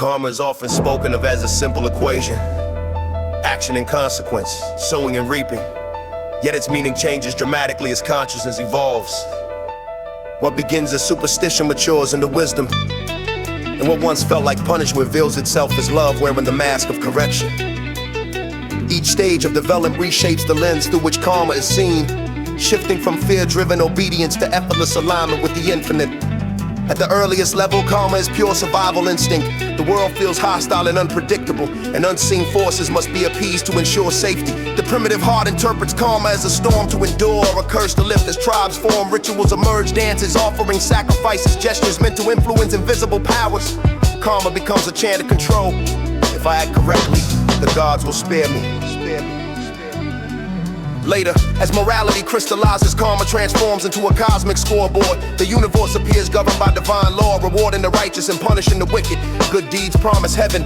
Karma is often spoken of as a simple equation. Action and consequence, sowing and reaping. Yet its meaning changes dramatically as consciousness evolves. What begins as superstition matures into wisdom. And what once felt like punishment reveals itself as love wearing the mask of correction. Each stage of development reshapes the lens through which karma is seen, shifting from fear-driven obedience to effortless alignment with the infinite. At the earliest level, karma is pure survival instinct. The world feels hostile and unpredictable, and unseen forces must be appeased to ensure safety. The primitive heart interprets karma as a storm to endure, or a curse to lift as tribes form. Rituals emerge, dances, offerings, sacrifices, gestures meant to influence invisible powers. Karma becomes a chant of control. If I act correctly, the gods will spare me. Later, as morality crystallizes, karma transforms into a cosmic scoreboard. The universe appears governed by divine law, rewarding the righteous and punishing the wicked. Good deeds promise heaven,